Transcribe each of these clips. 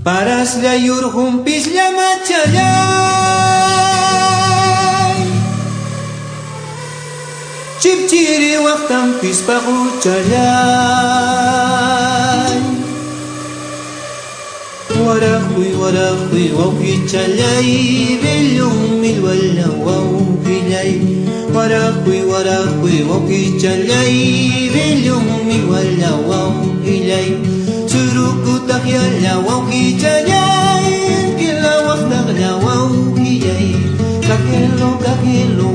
Paraslla yurqunpislla machallay chipchiri waqtanpis paquchallay waraqwi waraqwi wawqichallay billun millwalla wawqillay waraqwi waraqwi wawqichallay billun millwalla wawqillay surukutaq yalla wawqichallay killa waqtaqlla wawqillay kakelo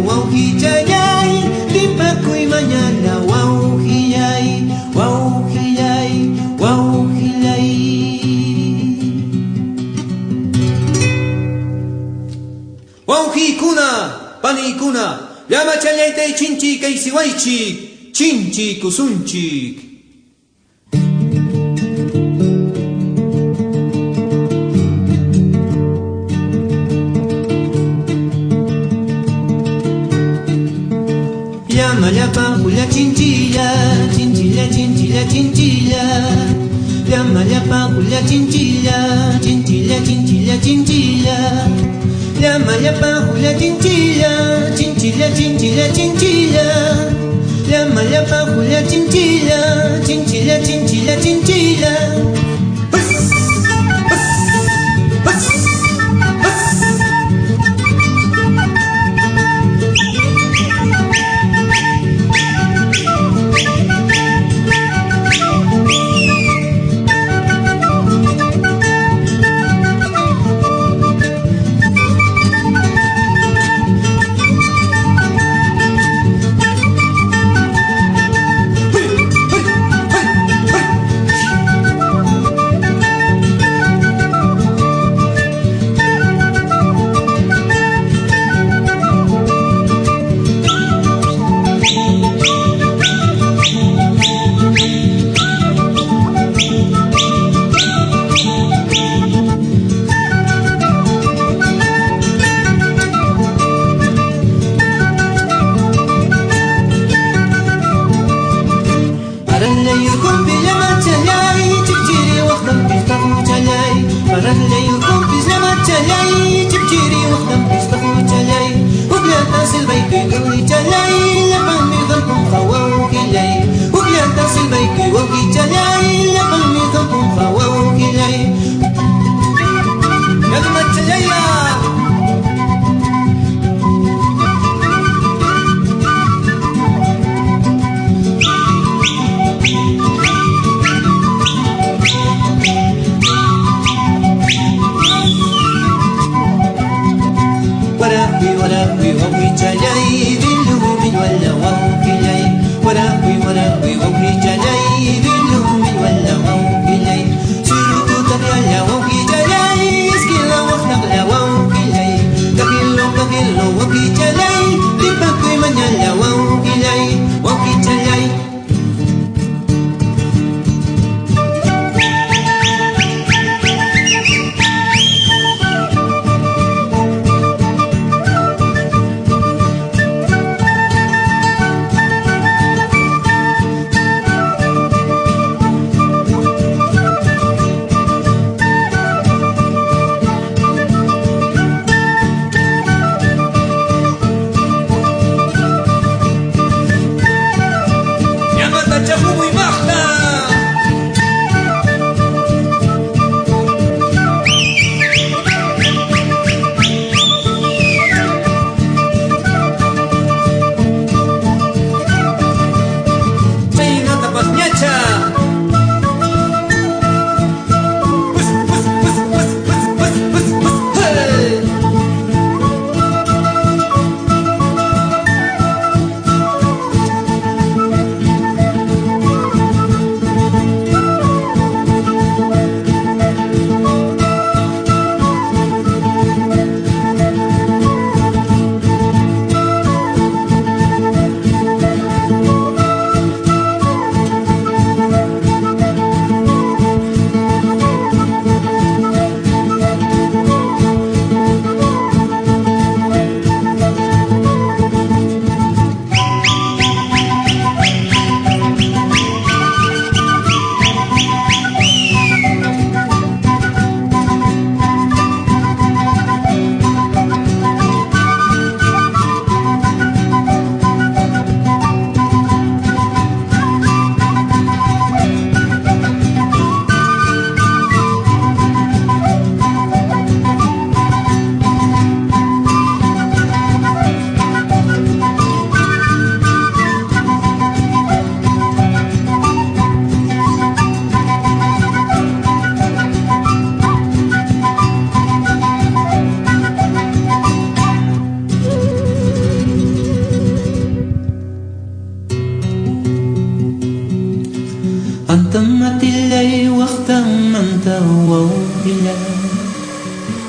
wawqichallay tipakuy mañana wawqillay wawqillay wawqillay. Wawqiykuna paniykuna llamachallaytay chinchik aysiwaychik chinchikusunchik. Llama llapan julia chinchilla, chinchilla, chinchilla, chinchilla. Llama llapan julia chinchilla, chinchilla, chinchilla, chinchilla. Llama llapan julia chinchilla, chinchilla, chinchilla, chinchilla. Llama llapan julia chinchilla, chinchilla, chinchilla, chinchilla.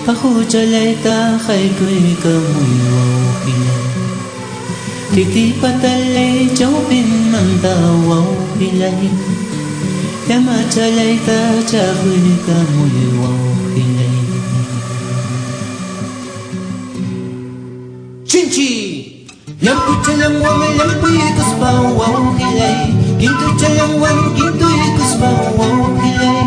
把胡椒来打开归个梅花hilay Titi patalay jopin mang tawaw hilay Yama chalay ta chakuy ka muyawaw hilay Chinchi! Lampu chalang wang lampu ikus bawaw hilay Ginto chalang wang ginto ikus bawaw hilay